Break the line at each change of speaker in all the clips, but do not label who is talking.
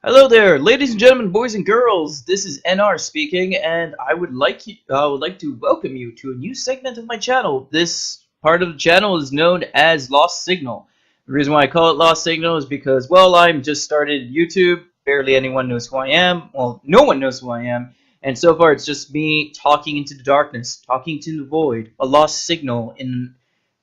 Hello there, ladies and gentlemen, boys and girls. This is NR speaking, and I would like to welcome you to a new segment of my channel. This part of the channel is known as Lost Signal. The reason why I call it Lost Signal is because, well, I'm just started YouTube. Barely anyone knows who I am. Well, no one knows who I am. And so far, it's just me talking into the darkness, talking to the void, a lost signal in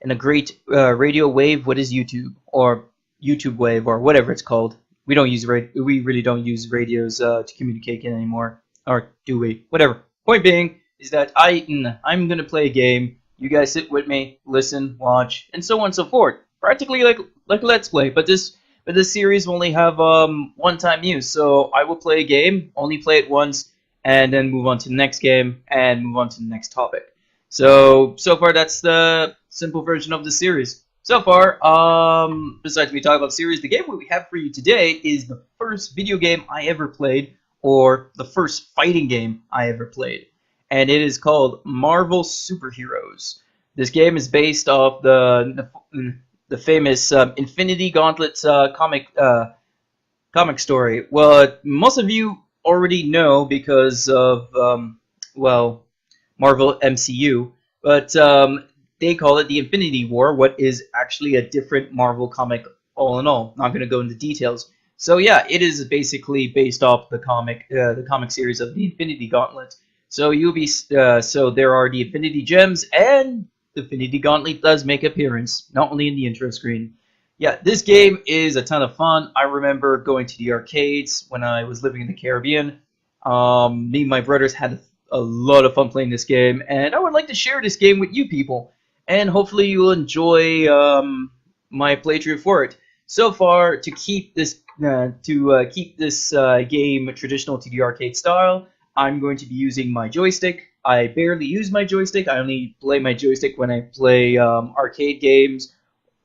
a great radio wave. What is YouTube or YouTube wave or whatever it's called? We really don't use radios to communicate anymore, or do we? Whatever. Point being is that I'm gonna play a game. You guys sit with me, listen, watch, and so on and so forth. Practically like Let's Play, but this series will only have one-time use. So I will play a game, only play it once, and then move on to the next game and move on to the next topic. So far that's the simple version of the series. So far, besides me talking about the series, the game we have for you today is the first video game I ever played, or the first fighting game I ever played. And it is called Marvel Superheroes. This game is based off the famous Infinity Gauntlet comic story. Well, most of you already know because of, well, Marvel MCU, but they call it the Infinity War, what is actually a different Marvel comic all in all. Not going to go into details. So yeah, it is basically based off the comic series of the Infinity Gauntlet. So so there are the Infinity Gems, and the Infinity Gauntlet does make appearance, not only in the intro screen. Yeah, this game is a ton of fun. I remember going to the arcades when I was living in the Caribbean. Me and my brothers had a lot of fun playing this game, and I would like to share this game with you people. And hopefully you will enjoy my playthrough for it. So far, to keep this game traditional to the arcade style, I'm going to be using my joystick. I barely use my joystick. I only play my joystick when I play arcade games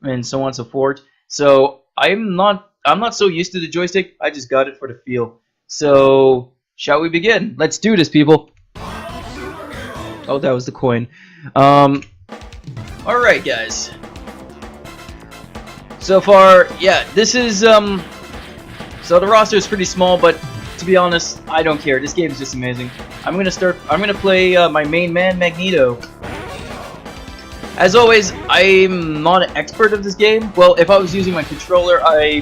and so on and so forth. So I'm not so used to the joystick. I just got it for the feel. So shall we begin? Let's do this, people. Oh, that was the coin. Alright, guys. So far, yeah, this is, so the roster is pretty small, but to be honest, I don't care. This game is just amazing. I'm gonna play my main man, Magneto. As always, I'm not an expert of this game. Well, if I was using my controller, I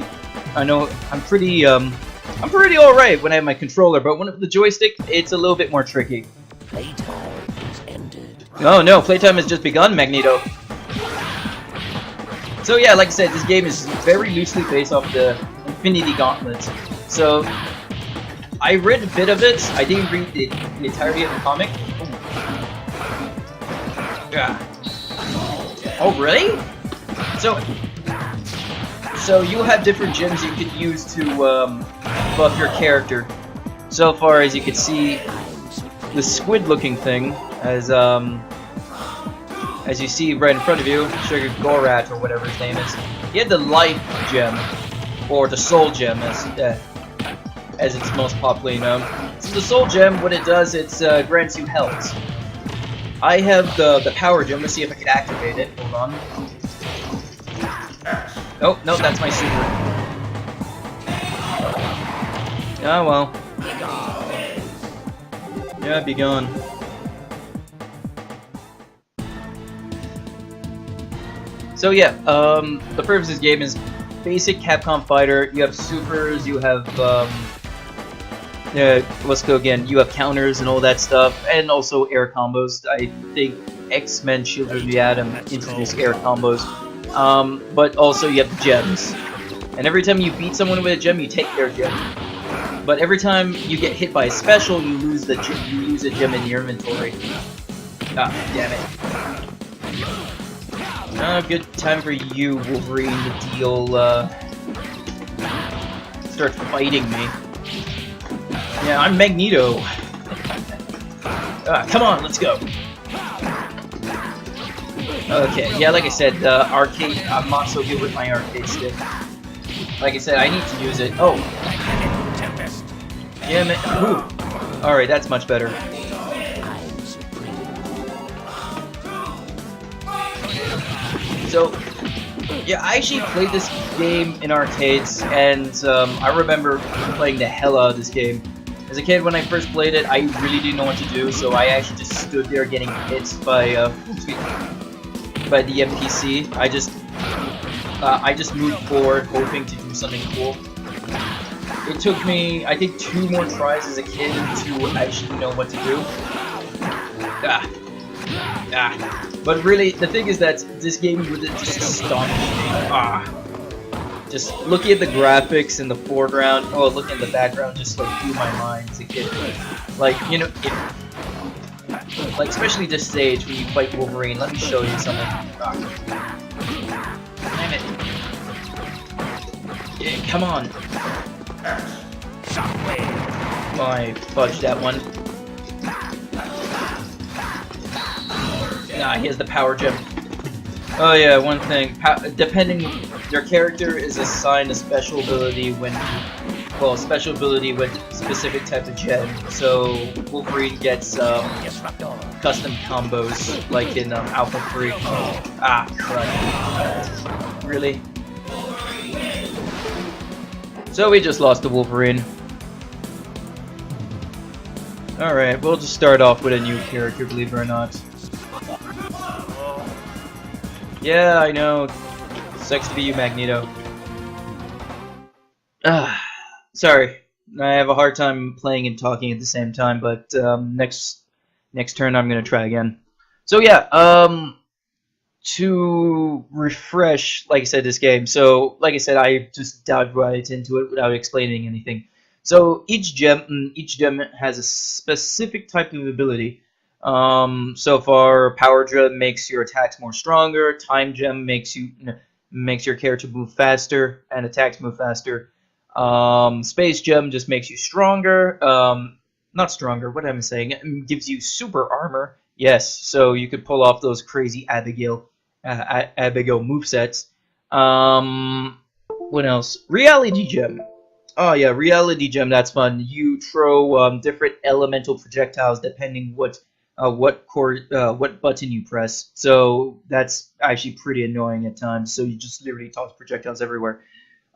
know I'm pretty alright when I have my controller, but when the joystick, it's a little bit more tricky. Oh no, playtime has just begun, Magneto. So yeah, like I said, this game is very loosely based off the Infinity Gauntlet. So I read a bit of it. I didn't read the entirety of the comic. Yeah. Oh really? So you have different gems you could use to buff your character. So far as you can see, the squid-looking thing, as you see right in front of you, Sugar Gorat or whatever his name is, he had the life gem, or the soul gem, as it's most popularly known. So the soul gem, what it does, it grants you health. I have the power gem. Let's see if I can activate it. Hold on. Oh no, that's my super. Oh well. Yeah, be gone. So yeah, the purpose of this game is basic Capcom fighter. You have supers, you have let's go again. You have counters and all that stuff, and also air combos. I think X-Men: Children of the Atom introduced air combos, but also you have gems. And every time you beat someone with a gem, you take their gem. But every time you get hit by a special, you lose a gem in your inventory. Ah, damn it. Good time for you, Wolverine, to start fighting me. Yeah, I'm Magneto. Come on, let's go. Okay, yeah, like I said, arcade, I'm not so good with my arcade stick. Like I said, I need to use it. Oh. Damn it. Alright, that's much better. So, yeah, I actually played this game in arcades, and I remember playing the hell out of this game. As a kid, when I first played it, I really didn't know what to do, so I actually just stood there getting hit by the NPC. I just moved forward, hoping to do something cool. It took me, I think, 2 more tries as a kid to actually know what to do. But really, the thing is that this game would just stop me. Just looking at the graphics in the foreground, looking at the background, just like blew my mind as a kid. Like, you know, like especially this stage when you fight Wolverine. Let me show you something. Damn it! Yeah, come on! I fudged that one. Nah, he has the power gem. Oh yeah, one thing. Your character is assigned a special ability with specific type of gem. So Wolverine gets custom combos like in Alpha 3. Ah, crud. Really? So we just lost to Wolverine. Alright, we'll just start off with a new character, believe it or not. Yeah, I know. Sucks to be you, Magneto. Sorry. I have a hard time playing and talking at the same time, but next turn I'm gonna try again. So yeah, to refresh, like I said, this game. So, like I said, I just dived right into it without explaining anything. So each gem has a specific type of ability. So far, Power Gem makes your attacks more stronger. Time Gem makes your character move faster and attacks move faster. Space Gem just makes you stronger. Not stronger. What am I saying? It gives you super armor. Yes, so you could pull off those crazy Abigail movesets. What else? Reality Gem. Oh yeah, Reality Gem. That's fun. You throw different elemental projectiles depending what button you press. So that's actually pretty annoying at times. So you just literally toss projectiles everywhere.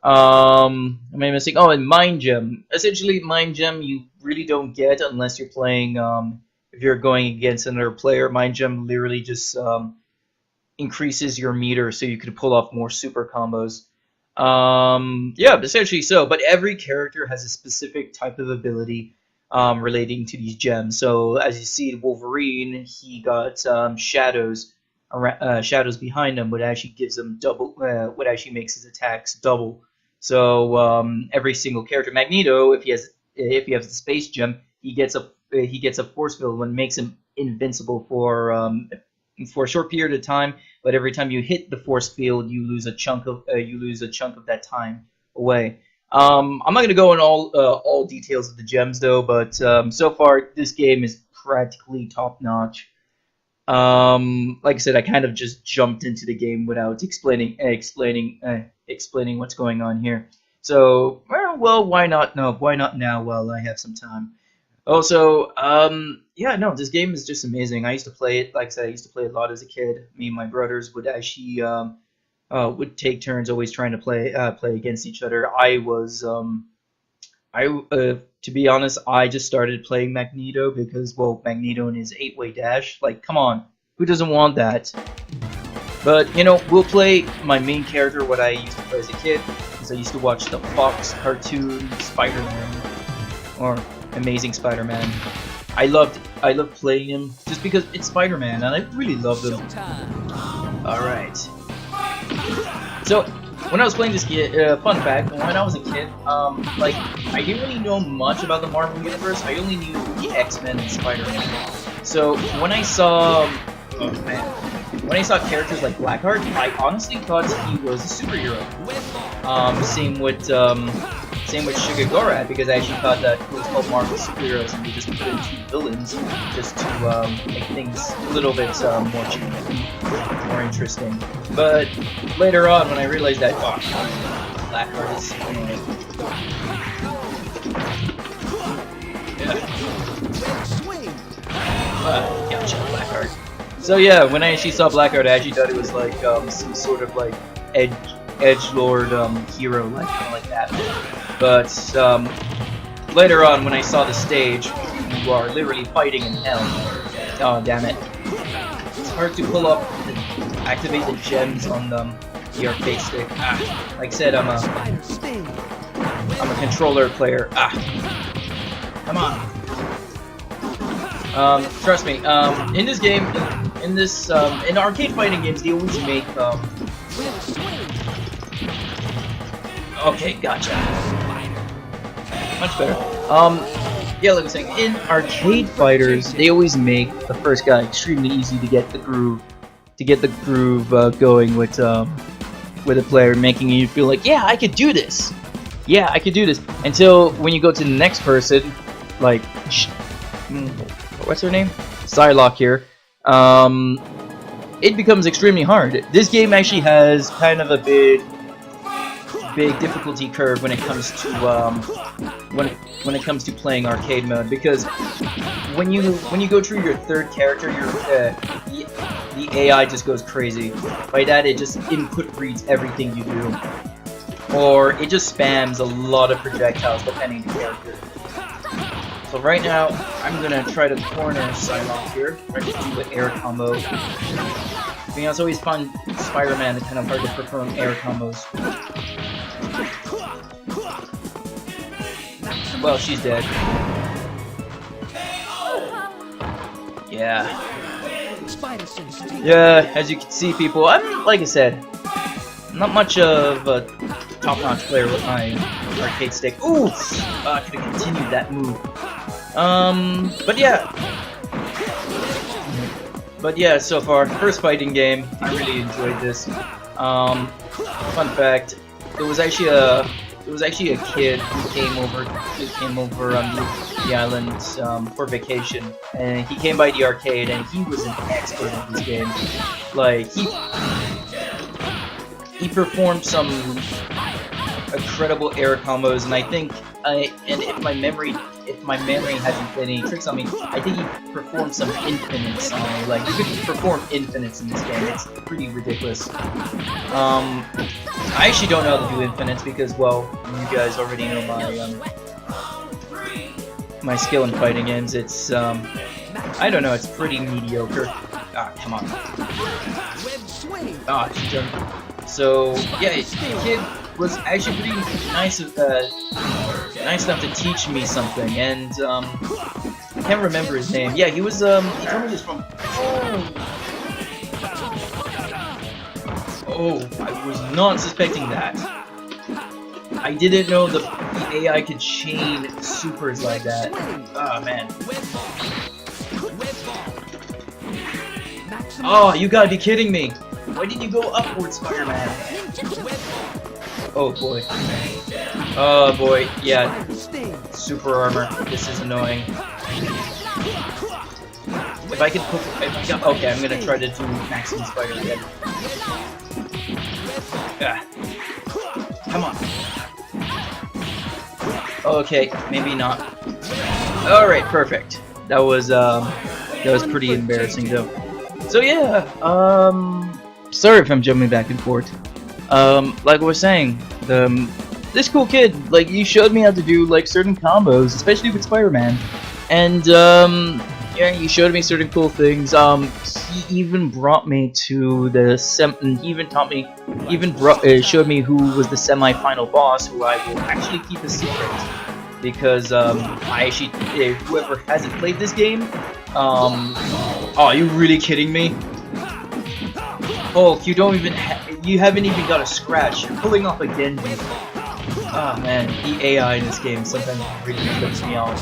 Am I missing? Oh, and Mind Gem. Essentially, Mind Gem you really don't get unless you're playing. If you're going against another player, Mind Gem literally just increases your meter, so you could pull off more super combos. Yeah, essentially so. But every character has a specific type of ability relating to these gems. So as you see, Wolverine, he got shadows behind him, what actually gives him double. What actually makes his attacks double. So every single character, Magneto, if he has the space gem, he gets a force field, and makes him invincible for a short period of time. But every time you hit the force field, you lose a chunk of that time away. I'm not going to go in all details of the gems though, but so far this game is practically top notch. Like I said, I kind of just jumped into the game without explaining what's going on here. So, well, why not? No, why not now while I have some time? Also, yeah, no, this game is just amazing. I used to play it, like I said, I used to play a lot as a kid. Me and my brothers would actually would take turns always trying to play against each other. To be honest, I just started playing Magneto because, well, Magneto and his 8-way dash. Like, come on, who doesn't want that? But, you know, we'll play my main character, what I used to play as a kid, because I used to watch the Fox cartoon Spider-Man, or Amazing Spider-Man. I loved playing him just because it's Spider-Man, and I really loved him. Alright. So, when I was playing this game, fun fact, when I was a kid, like, I didn't really know much about the Marvel Universe. I only knew the X-Men and Spider-Man. So, when I saw, when I saw characters like Blackheart, I honestly thought he was a superhero. Same with Shigagora, because I actually thought that it was called Marvel Superheroes, and we just put in 2 villains just to make things a little bit more interesting. But later on, when I realized that, Blackheart is gotcha, Blackheart. So yeah, when I actually saw Blackheart, I actually thought it was like some sort of like edgelord hero, like kind of like that. But later on, when I saw the stage, you are literally fighting in hell. Oh damn it! It's hard to pull up and activate the gems on the arcade stick. Ah, like I said, I'm a controller player. Ah, come on. Trust me. In this game, in arcade fighting games, they always make Okay, gotcha. Much better. Yeah, like I was saying, in arcade fighters, they always make the first guy extremely easy to get the groove, going with a player, making you feel like, yeah, I could do this. Yeah, I could do this. Until when you go to the next person, like, what's her name? Psylocke here. It becomes extremely hard. This game actually has kind of a big difficulty curve when it comes to when it comes to playing arcade mode, because when you go through your third character, the AI just goes crazy. By that, it just input reads everything you do, or it just spams a lot of projectiles depending on the character. So right now, I'm gonna try to corner Psylocke here, try to do the air combo. I think it's always fun, Spider-Man, it's kind of hard to perform air combos. Well, she's dead. Yeah. Yeah, as you can see, people, I'm, like I said, not much of a top-notch player with my arcade stick. Ooh! I could have continued that move. But yeah, so far, first fighting game, I really enjoyed this. Fun fact, there was actually a kid who came over on the island for vacation, and he came by the arcade, and he was an expert at this game. Like, he performed some incredible air combos, and I think, if my memory hasn't played any tricks on me, I think he performed some infinites on me. Like, you could perform infinites in this game. It's pretty ridiculous. I actually don't know how to do infinites because, well, you guys already know my skill in fighting games. It's, I don't know, it's pretty mediocre. Ah, come on. Ah, she jumped. So, yeah, the kid was actually pretty nice enough to teach me something, and, I can't remember his name. Yeah, he was, he told me he was from... Oh, I was not suspecting that. I didn't know the AI could chain supers like that. Oh, man. Oh, you gotta be kidding me! Why did you go upward, Spider-Man? Oh boy. Oh boy, yeah. Super armor. This is annoying. If I could put... okay, I'm gonna try to do maximum spider again. Ah. Come on. Okay, maybe not. Alright, perfect. That was pretty embarrassing though. So yeah, sorry if I'm jumping back and forth. Like I was saying, this cool kid, like, he showed me how to do, like, certain combos, especially with Spider-Man. And, yeah, he showed me certain cool things. He even brought me to the showed me who was the semi-final boss, who I will actually keep a secret. Because, whoever hasn't played this game, oh, are you really kidding me? Hulk, you haven't even got a scratch. You're pulling off a Genji. Oh man, the AI in this game sometimes really flips me off.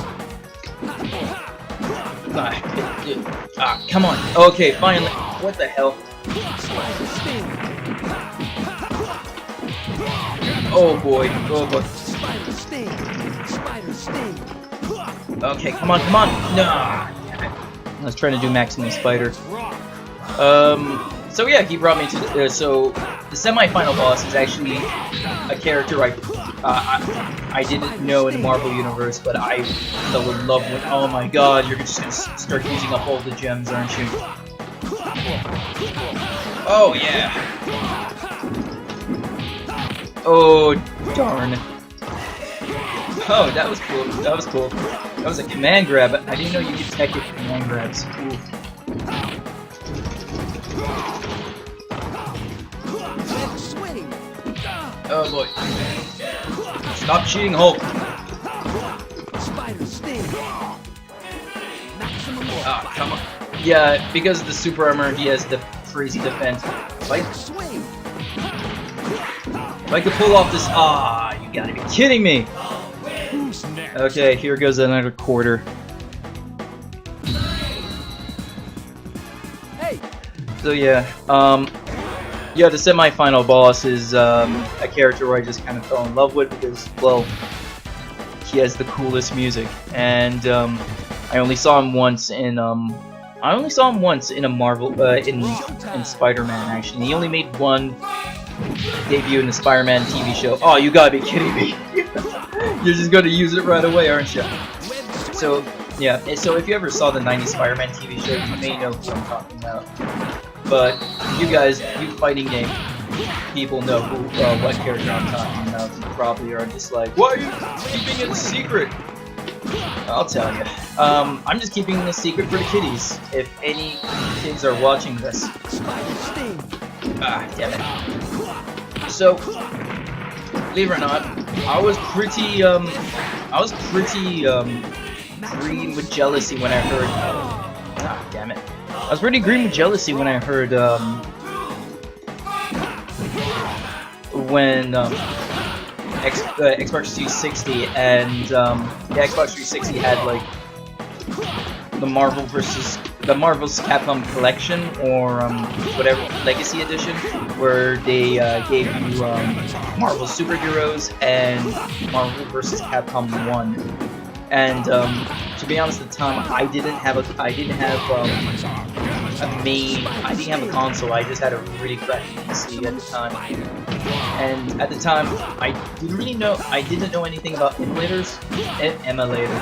Come on. Okay, finally. What the hell? Oh boy. Oh boy. Okay, come on. Nah. I was trying to do maximum spider. So yeah, he brought me to the, so the semi-final boss is actually a character I didn't know in the Marvel universe, but I fell in love with. Oh my god, you're just gonna start using up all the gems, aren't you? Oh yeah. Oh, darn. Oh, that was cool. That was cool. That was a command grab. I didn't know you could tech it command grabs. Ooh. Oh boy. Stop cheating, Hulk. Ah, come on. Yeah, because of the super armor, he has the crazy defense. If I could pull off this... Ah, you gotta be kidding me! Okay, here goes another quarter. So yeah, yeah, the semi-final boss is a character where I just kind of fell in love with because, well, he has the coolest music, and I only saw him once in a Marvel in Spider-Man. Actually, he only made one debut in the Spider-Man TV show. Oh, you gotta be kidding me! You're just gonna use it right away, aren't you? So yeah, so if you ever saw the '90s Spider-Man TV show, you may know who I'm talking about. But you guys, you fighting game people know who, what character I'm talking about. You probably are just like, why are you keeping it a secret? I'll tell you. I'm just keeping it a secret for the kiddies. If any kids are watching this. Ah, damn it. So, believe it or not, I was pretty green with jealousy when I heard. Ah, damn it. I was pretty green with jealousy when I heard when Xbox 360 and the Xbox 360 had like the Marvel's Capcom Collection or whatever Legacy Edition, where they gave you Marvel superheroes and Marvel vs. Capcom 1. And to be honest, at the time I didn't have a console. I just had a really crappy PC at the time. And at the time, I didn't know anything about emulators.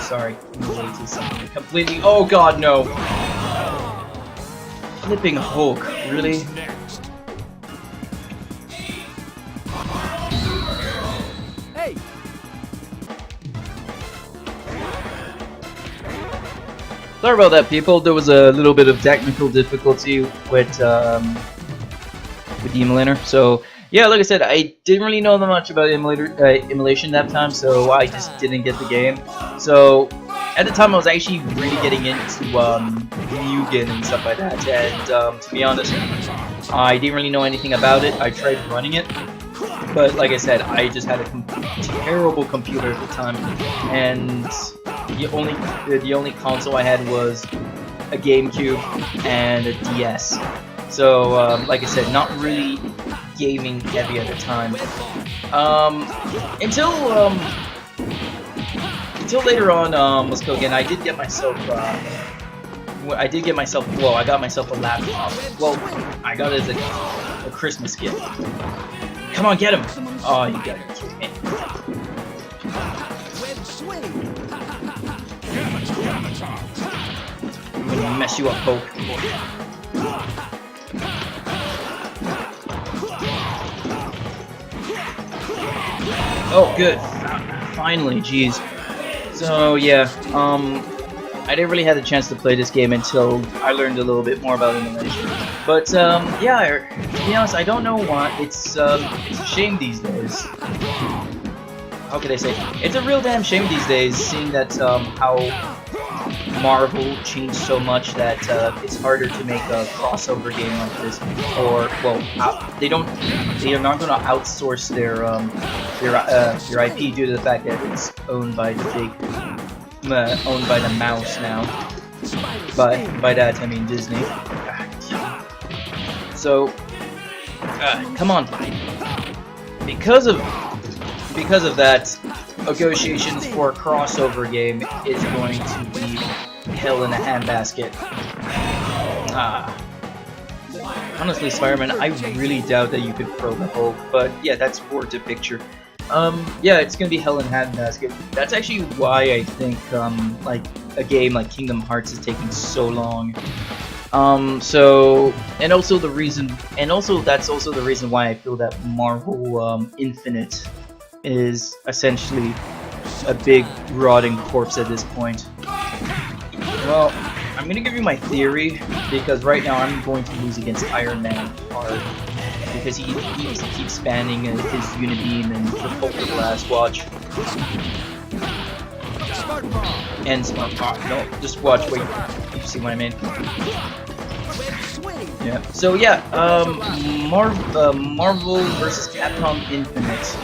Sorry, emulators, something completely. Oh God, no! Flipping Hulk, really?
Hey!
Sorry about that, people. There was a little bit of technical difficulty with the emulator. So yeah, like I said, I didn't really know that much about emulation that time, so I just didn't get the game. So at the time, I was actually really getting into Mugen and stuff like that. And to be honest, I didn't really know anything about it. I tried running it, but like I said, I just had a terrible computer at the time, and the only console I had was a GameCube and a DS. So like I said, not really gaming heavy at the time. Until later on, let's go again. I got myself a laptop. Well, I got it as a Christmas gift. Come on, get him! Oh, you got it. I'm gonna mess you up, Hulk. Oh, good. Finally, jeez. So yeah, I didn't really have the chance to play this game until I learned a little bit more about emulation. But yeah, to be honest, I don't know why. It's a shame these days. How could I say? It's a real damn shame these days, seeing that how Marvel changed so much that it's harder to make a crossover game like this. Or well, they are not going to outsource their IP due to the fact that it's owned by the owned by the mouse now. But by that I mean Disney. So come on, because of that, negotiations for a crossover game is going to be hell in a handbasket. Honestly, Spider-Man, I really doubt that you could throw the Hulk, but yeah, that's for the picture. Yeah, it's gonna be hell in a handbasket. That's actually why I think like a game like Kingdom Hearts is taking so long. So, and also the reason, and also that's also the reason why I feel that Marvel Infinite is essentially a big rotting corpse at this point. Well, I'm gonna give you my theory because right now I'm going to lose against Iron Man hard because he keeps spamming his Unibeam and the Poker Blast. Watch. And Smart Pop. No, just watch. Wait, you see what I mean? Yeah. So yeah, Marvel vs. Capcom Infinite.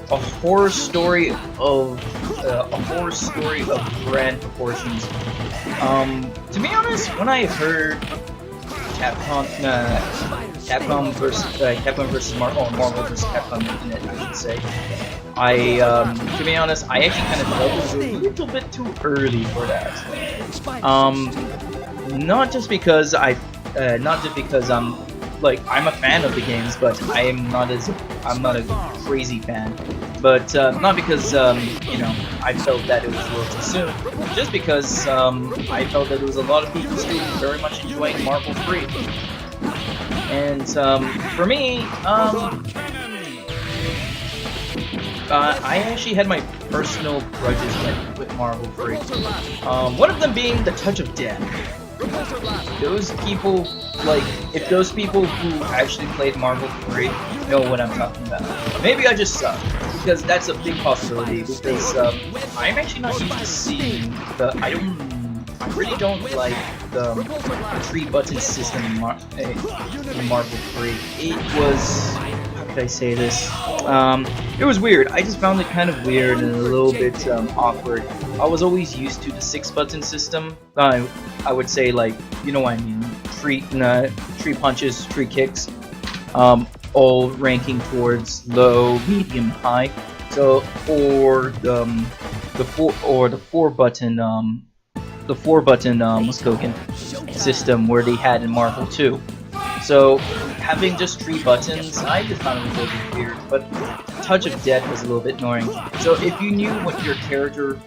A horror story of grand proportions. To be honest, when I heard Capcom versus Marvel, or Marvel versus Capcom Infinite, I should say, to be honest, I actually kind of felt it was a little bit too early for that. Not just because I'm a fan of the games, but I'm not a crazy fan. But not because you know, I felt that it was a little too soon. Just because I felt that there was a lot of people still very much enjoying Marvel 3. And for me, I actually had my personal grudges with Marvel 3. One of them being the touch of death. Those people, like, if those people who actually played Marvel 3 know what I'm talking about. Maybe I just suck, because that's a big possibility, because I'm actually not used to seeing I really don't like the 3-button system in Marvel 3. It was, how could I say this? It was weird. I just found it kind of weird and a little bit awkward. I was always used to the 6-button system. I would say, like, you know what I mean, 3 punches, 3 kicks, all ranking towards low, medium, high. So for the 4-button Muskoken system where they had in Marvel 2. So having just 3 buttons, I just found it a little bit weird. But touch of death was a little bit annoying. So if you knew what your character,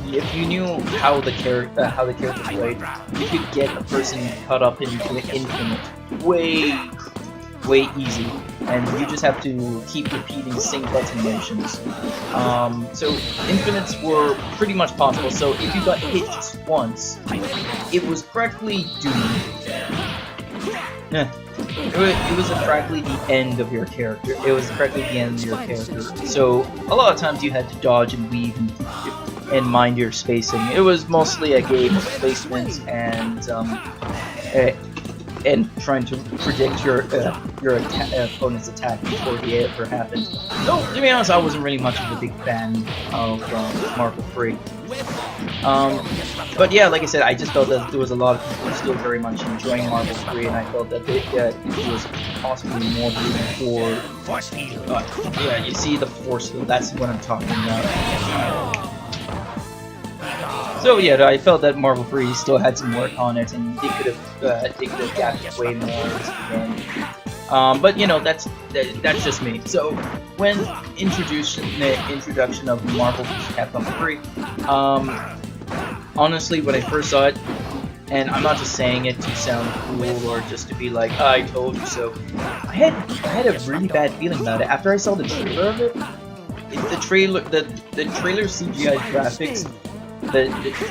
if you knew how the character played, you could get a person cut up into infinite way easy, and you just have to keep repeating sync button motions. So infinites were pretty much possible. So if you got hit just once, it was practically doomed. It was practically the end of your character. So a lot of times you had to dodge and weave and mind your spacing. It was mostly a game of placement and trying to predict your opponent's attack before it ever happened. So to be honest, I wasn't really much of a big fan of Marvel 3. But yeah, like I said, I just felt that there was a lot of people still very much enjoying Marvel 3, and I felt that it was possibly more rooting for. Yeah, you see the Force. That's what I'm talking about. So yeah, I felt that Marvel 3 still had some work on it, and they could have adapted way more into the game. But you know, that's just me. So when introduction of Marvel vs. Capcom 3, honestly, when I first saw it, and I'm not just saying it to sound cool or just to be like, oh, I told you so. I had a really bad feeling about it after I saw the trailer of it. The trailer CGI graphics. The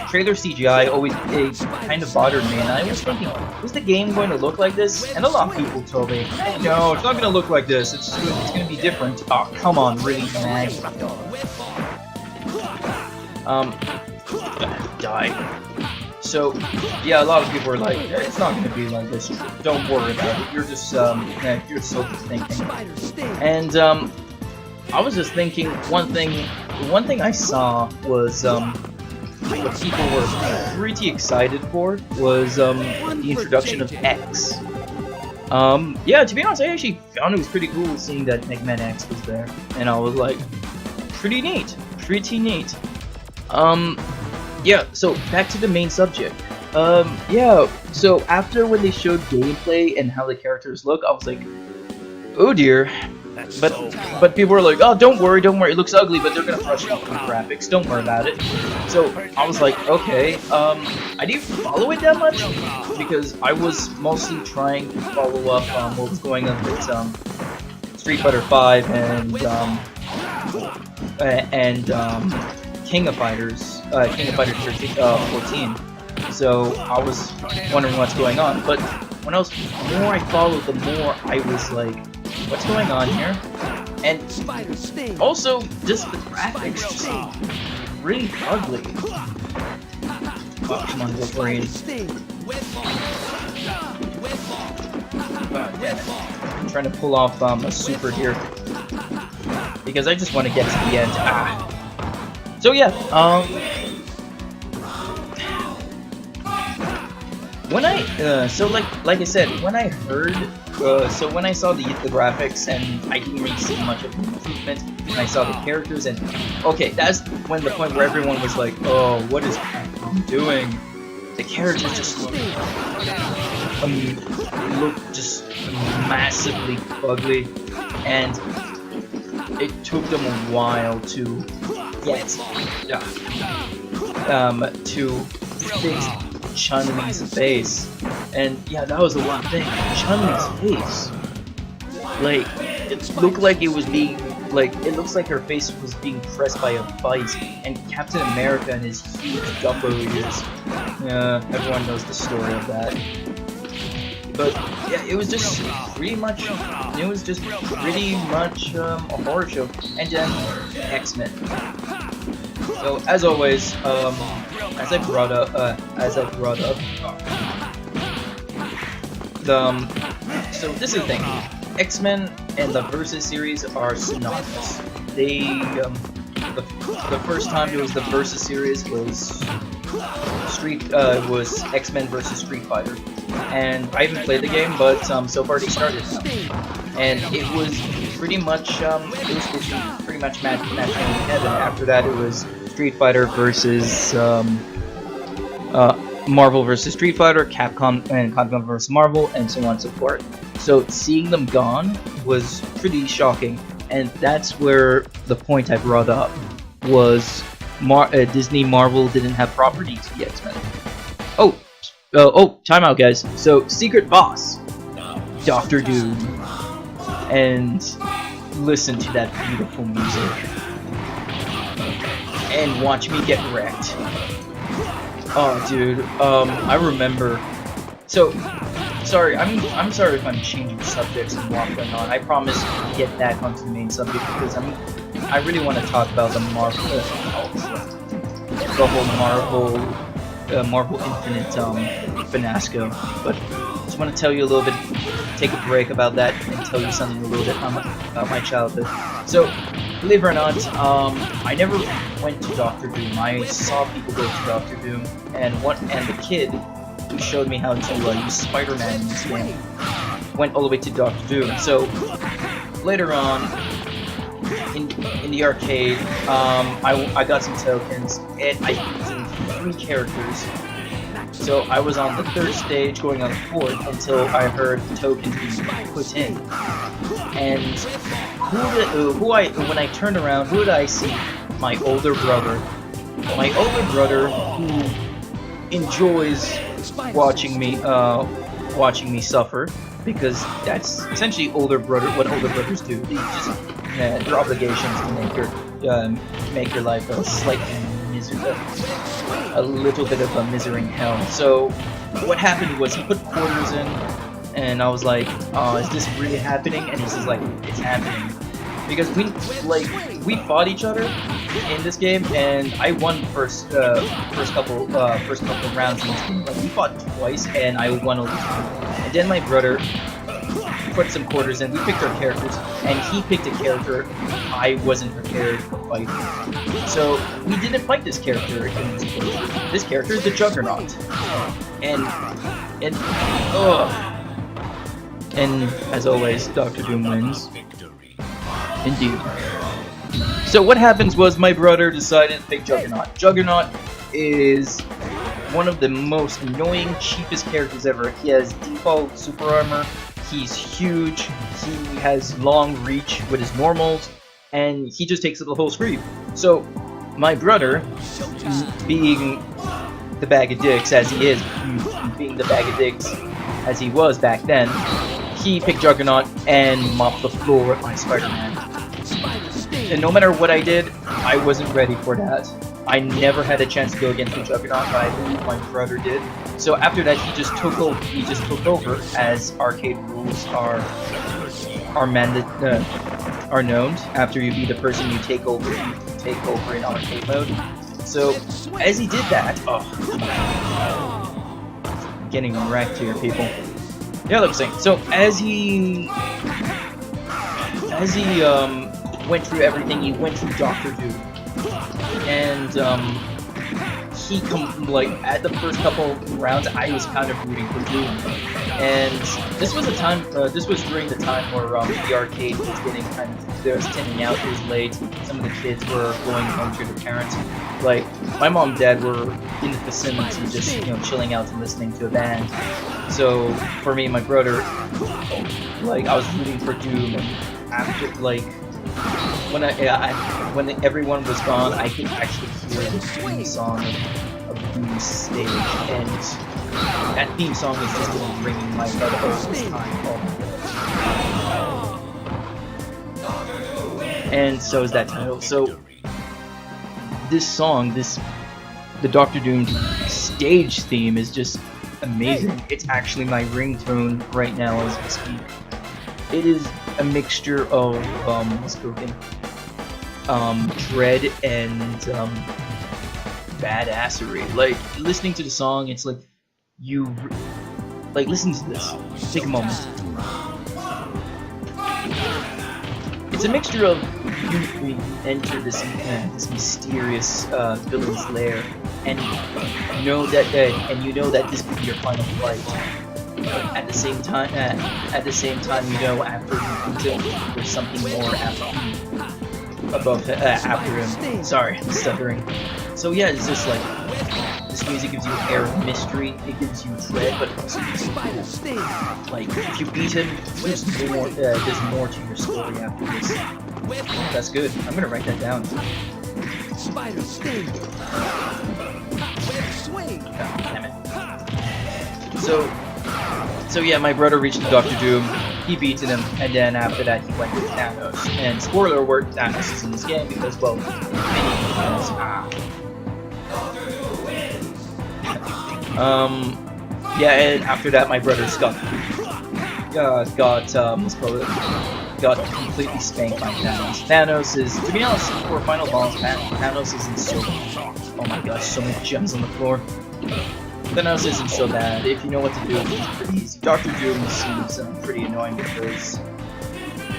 trailer CGI always kind of bothered me, and I was thinking, is the game going to look like this? And a lot of people told me, no, it's not going to look like this. It's going to be different. Oh, come on, really, man. Die. So, yeah, a lot of people were like, it's not going to be like this. Don't worry about it. You're just overthinking. And I was just thinking, one thing I saw was what people were pretty excited for was the introduction of X. Yeah, to be honest, I actually found it was pretty cool seeing that Mega Man X was there, and I was like, pretty neat. Yeah, so back to the main subject. Yeah, so after when they showed gameplay and how the characters look, I was like, oh dear, but people were like, oh, don't worry, it looks ugly, but they're gonna freshen up the graphics, don't worry about it. So I was like, okay, I didn't follow it that much because I was mostly trying to follow up what was going on with Street Fighter 5 and King of Fighters 13, 14. So I was wondering what's going on, but when the more I followed, the more I was like, what's going on here? And also, just the graphics just really ugly. Oh, come on, Wolverine. I'm trying to pull off a super here because I just want to get to the end. So yeah, when I so like I said, when I heard so when I saw the graphics and I didn't really see much of an improvement, and I saw the characters, and okay, that's when the point where everyone was like, oh, what is Capcom doing? The characters just look just massively ugly, and it took them a while to get to fix Chun-Li's face. And yeah, that was the one thing. Chun-Li's face, like, it looked like it was being, like, it looks like her face was being pressed by a vice. And Captain America and his huge Dumbo ears. Yeah, everyone knows the story of that. But yeah, it was just pretty much a horror show. And then X-Men. So as always, as I brought up, so this is the thing. X-Men and the Versus series are synonymous. They, the first time there was the Versus series was X-Men versus Street Fighter, and I haven't played the game, but so I've already started now. And it was pretty much match made in heaven. After that, it was Street Fighter versus Marvel versus Street Fighter, Capcom versus Marvel, and so on and so forth. So seeing them gone was pretty shocking, and that's where the point I brought up was Disney Marvel didn't have properties for the X-Men. Time out, guys. So Secret Boss, Doctor Doom, and listen to that beautiful music, and watch me get wrecked. Oh, dude. I remember. So, sorry. I'm sorry if I'm changing subjects and waffling on. I promise to get back onto the main subject because I really want to talk about the Marvel, the whole Marvel Infinite fiasco. But I just want to tell you a little bit, take a break about that, and tell you something a little bit about my childhood. So, believe it or not, I never went to Doctor Doom. I saw people go to Doctor Doom, and the kid who showed me how to use Spider-Man in this game went all the way to Doctor Doom. So later on, in the arcade, I got some tokens, and I beat 3 characters. So I was on the 3rd stage, going on the 4th, until I heard the tokens being put in. And when I turned around, who did I see? My older brother. My older brother, who enjoys watching me suffer, because that's essentially what older brothers do. They just their obligations to make your life a little bit of a misery in hell. So what happened was he put quarters in, and I was like, oh, is this really happening? And he's just like, it's happening. Because we fought each other in this game, and I won the first couple rounds in this game. Like, we fought twice, and I won all the time. And then my brother put some quarters in. We picked our characters, and he picked a character I wasn't prepared for fighting. So we didn't fight this character in this game. This character is the Juggernaut, and as always, Doctor Doom wins. Indeed. So what happens was my brother decided to pick Juggernaut. Juggernaut is one of the most annoying, cheapest characters ever. He has default super armor. He's huge. He has long reach with his normals, and he just takes up the whole screen. So my brother, being the bag of dicks as he is, being the bag of dicks as he was back then, he picked Juggernaut and mopped the floor with my Spider-Man. And no matter what I did, I wasn't ready for that. I never had a chance to go against the Juggernaut, but I believe my brother did. So after that, he just took over, as arcade rules are known. After you be the person you take over in arcade mode. So as he did that, getting wrecked here, people. Yeah, like I'm saying. So as he went through everything, he went through Doctor Doom, and at the first couple rounds, I was kind of rooting for Doom, and this was during the time where the arcade was getting there was thinning out. It was late. Some of the kids were going home to their parents. Like my mom and dad were in the vicinity, just chilling out and listening to a band. So for me and my brother, I was rooting for Doom, and after when everyone was gone, I could actually hear the theme song of Doom's stage, and that theme song is just been ringing my head all this time. And so is that title. So this song, the Doctor Doom stage theme is just amazing. It's actually my ringtone right now as we speak. It is a mixture of dread and badassery. Like listening to the song, it's like listen to this. Take a moment. It's a mixture of you enter this mysterious villain's lair, and you know that this could be your final fight. But at the same time, after you beat him, there's something more after him. Sorry, I'm stuttering. So yeah, it's just like this music gives you an air of mystery. It gives you dread, but it also gives you cool. Like if you beat him, there's more to your story after this. That's good. I'm gonna write that down.
Spider sting. Web swing.
Oh, damn it. So yeah, my brother reached Doctor Doom. He beat him, and then after that he went with Thanos. And spoiler alert, Thanos is in this game because, well, yeah, and after that my brother got completely spanked by Thanos. Thanos is, to be honest, for final boss, Thanos isn't so. Oh my gosh, so many gems on the floor. Thanos isn't so bad. If you know what to do, he's pretty easy. Doctor Doom seems pretty annoying because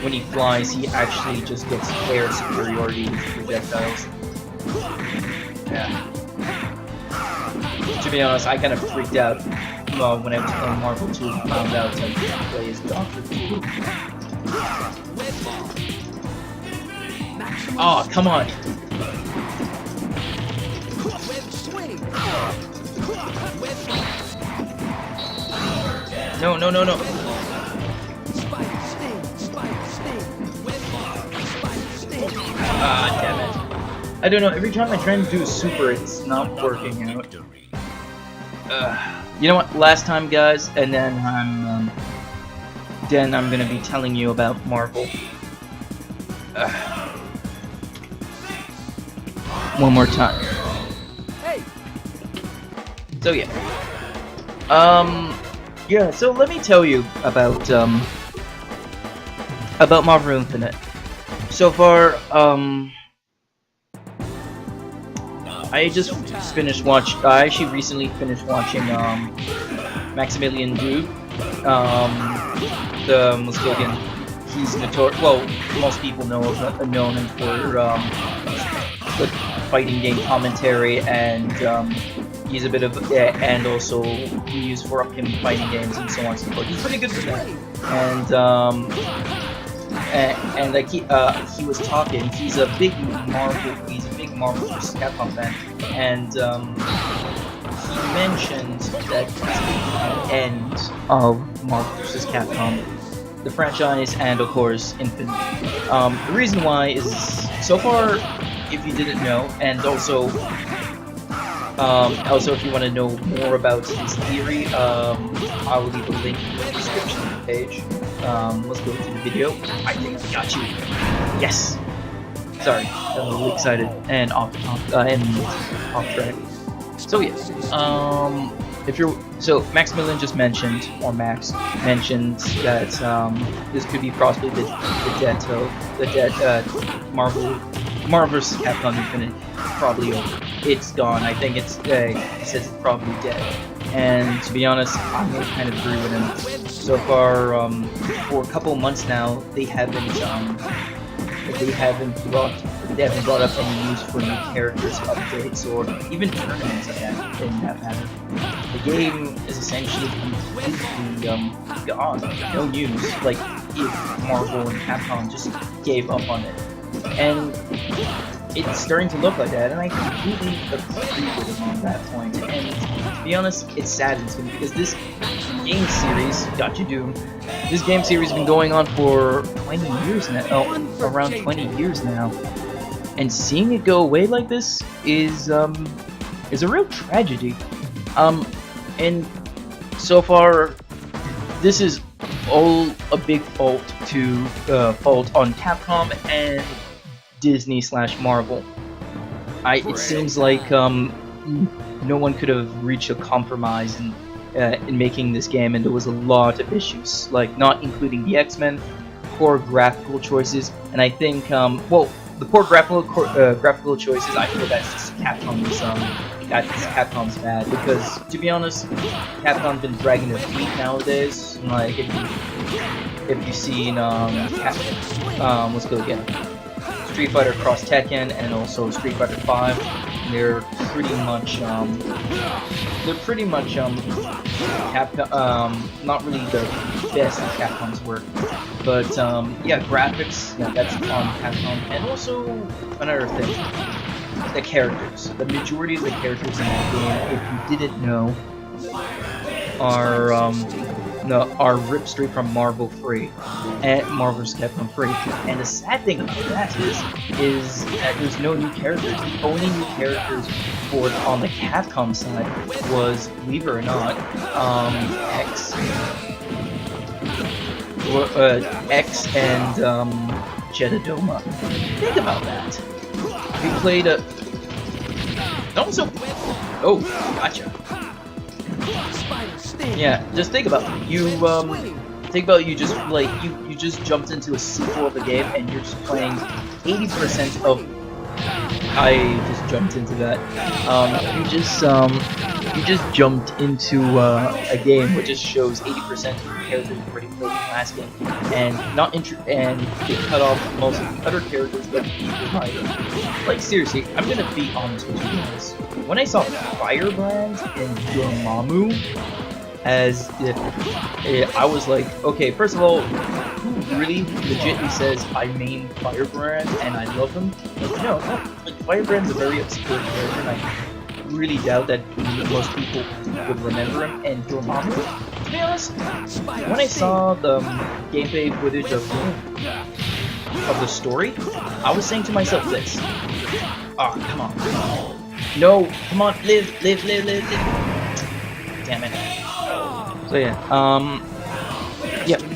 when he flies, he actually just gets air superiority with projectiles. Yeah. To be honest, I kind of freaked out when I was playing Marvel 2 and found out that he could play as Doctor Doom. Oh, come on! No. Ah, damn it. I don't know, every time I try to do a super, it's not working out. You know what, last time guys, and then I'm gonna be telling you about Marvel. One more time.
Hey.
So yeah. Yeah, so let me tell you about Marvel Infinite. So far, I actually recently finished watching Maximilian Dood. Let's go again. He's notorious. Well, most people know him for the fighting game commentary, and he's a bit of and also he used for upcoming fighting games and so on and so forth. He's pretty good for that. And like he was talking. He's a big Marvel vs. Capcom fan, and he mentioned that the end of Marvel vs. Capcom the franchise, and of course Infinite. The reason why is, so far, if you didn't know, and also if you want to know more about his theory, I will leave a link in the description of the page. Let's go to the video. I think I got you. Yes. Sorry, I'm a little excited and off track. So yeah, so Maximilian just mentioned, or Max mentioned, that this could be possibly the Marvel vs. Capcom Infinite probably over. It's gone. I think it's he says it's probably dead. And to be honest, I'm gonna kind of agree with him. So far, for a couple months now, they haven't brought up any news for new characters, updates, or even tournaments in that matter. The game is essentially completely gone. No news. Like, if Marvel and Capcom just gave up on it. And it's starting to look like that, and I completely agree with him on that point. And to be honest, it saddens me, because this game series, Gotcha Doom, this game series has been going on for 20 years now, around 20 years now, and seeing it go away like this is a real tragedy. And so far, this is all a big fault on Capcom and Disney/Marvel. It seems like no one could have reached a compromise in making this game, and there was a lot of issues, like not including the X-Men, poor graphical choices, and I think the poor graphical choices, I feel that's just Capcom's bad, because to be honest, Capcom's been dragging their feet nowadays. Like, if you've seen let's go again. Street Fighter Cross Tekken and also Street Fighter 5, they're pretty much Capcom, not really the best of Capcom's work, but yeah, graphics, yeah, that's on Capcom. And also another thing, the characters. The majority of the characters in that game, if you didn't know, are ripped straight from Marvel free and Marvel's Capcom free. And the sad thing about that is that there's no new characters. The only new characters on the Capcom side was, believe it or not, X and Jedidoma. Think about that. We played a. Also, oh, gotcha. Yeah, just think about it. You just jumped into a sequel of the game, and you're just playing 80% of. I just jumped into that. You just jumped into a game which just shows 80% of the characters you already played in the last game, and it cut off most of the other characters that people like seriously. I'm gonna be honest with you guys. When I saw Firebrand and Dormammu, I was like, okay, first of all, who really legitly says I main Firebrand and I love him? Like, no, like, Firebrand's a very obscure character, and I really doubt that most people would remember him. And Dormammu, to be honest, when I saw the gameplay footage of the story, I was saying to myself this: oh, come on. No, come on, live. Damn it. So yeah,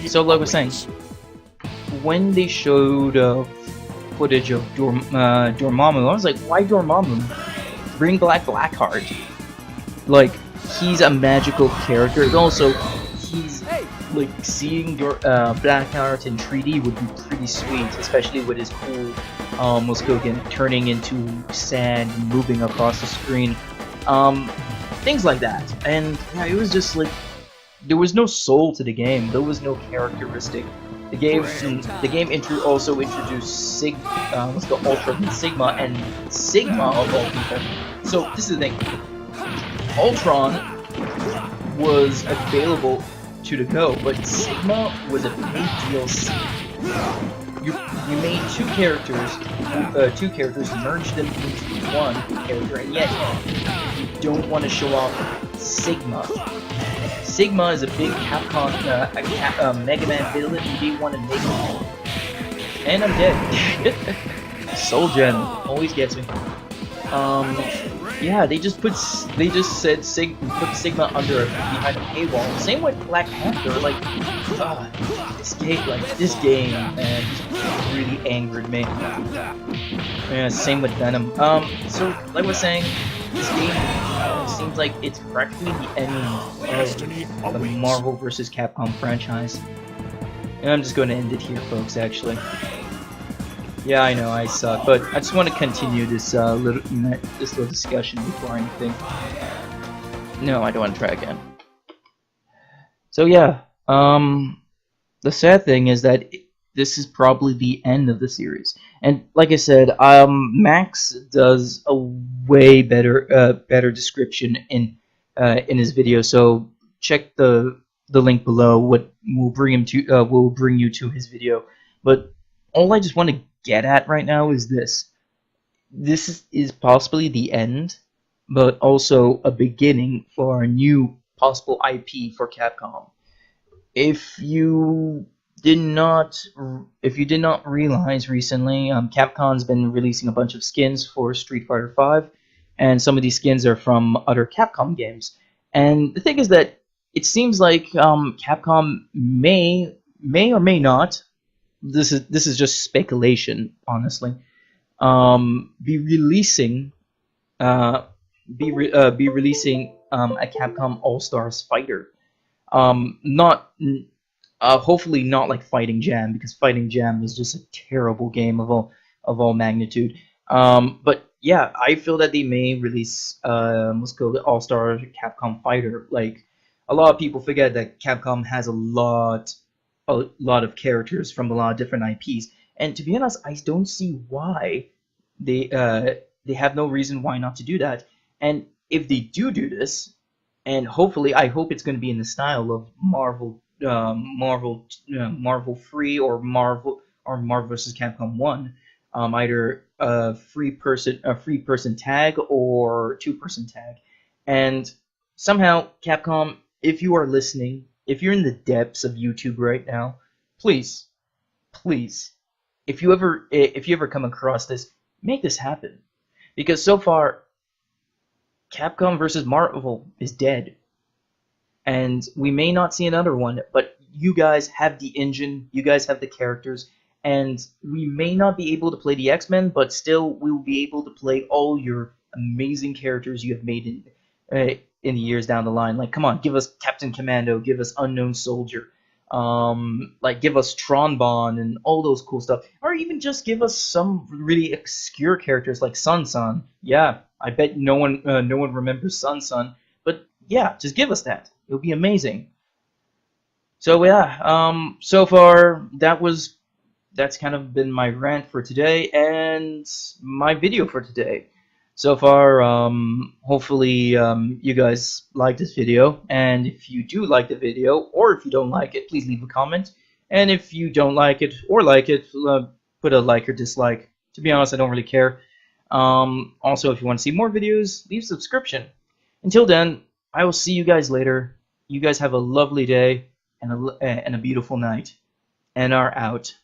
so like I was saying, when they showed footage of Dormammu, I was like, why Dormammu? Bring back Blackheart. Like, he's a magical character, and also, he's, like, seeing your Blackheart in 3D would be pretty sweet, especially with his cool Muskoken turning into sand, moving across the screen, things like that. And yeah, it was just like, there was no soul to the game. There was no characteristic. The game also introduced Ultra and Sigma, and Sigma of all people. So this is the thing. Ultron was available to the go, but Sigma was a big DLC. you made two characters, merged them into one character, and yet you don't want to show off Sigma. Sigma is a big Capcom, Mega Man villain. You didn't want to make him, and I'm dead. Soul Gen always gets me. Yeah, they just said put Sigma behind a paywall. Same with Black Panther. Like, this game, man, really angered me. Yeah, same with Venom. So like I was saying, this game seems like it's practically the end of the Marvel vs. Capcom franchise. And I'm just going to end it here, folks. Actually. Yeah, I know I suck, but I just want to continue this little discussion before anything. No, I don't want to try again. So yeah, the sad thing is that this is probably the end of the series, and like I said, Max does a way better description in his video. So check the link below. What will bring him to will bring you to his video, but all I just want to get at right now is this. This is possibly the end, but also a beginning for a new possible IP for Capcom. If you did not realize recently, Capcom's been releasing a bunch of skins for Street Fighter V, and some of these skins are from other Capcom games. And the thing is that it seems like Capcom may or may not. This is just speculation, honestly. Be releasing a Capcom All Stars Fighter. Not hopefully not like Fighting Jam, because Fighting Jam is just a terrible game of all magnitude. But yeah, I feel that they may release let's go with All Star Capcom Fighter. Like, a lot of people forget that Capcom has a lot of characters from a lot of different IPs, and to be honest, I don't see why they have no reason why not to do that. And if they do this, and hopefully, I hope it's going to be in the style of Marvel, Marvel Free or Marvel vs. Capcom 1, either a free person tag or two-person tag, and somehow Capcom, if you are listening, if you're in the depths of YouTube right now, please, if you ever come across this, make this happen, because so far Capcom versus Marvel is dead, and we may not see another one, but you guys have the engine, you guys have the characters, and we may not be able to play the X-Men, but still we will be able to play all your amazing characters you have made in the years down the line. Like, come on, give us Captain Commando, give us Unknown Soldier, like give us Tronbon and all those cool stuff, or even just give us some really obscure characters like Sun Sun. Yeah, I bet no one remembers Sun Sun, but yeah, just give us that. It would be amazing. So yeah, so far that's kind of been my rant for today and my video for today. So far, hopefully you guys like this video, and if you do like the video, or if you don't like it, please leave a comment. And if you don't like it or like it, put a like or dislike. To be honest, I don't really care. Also, if you want to see more videos, leave a subscription. Until then, I will see you guys later. You guys have a lovely day and a beautiful night. And are out.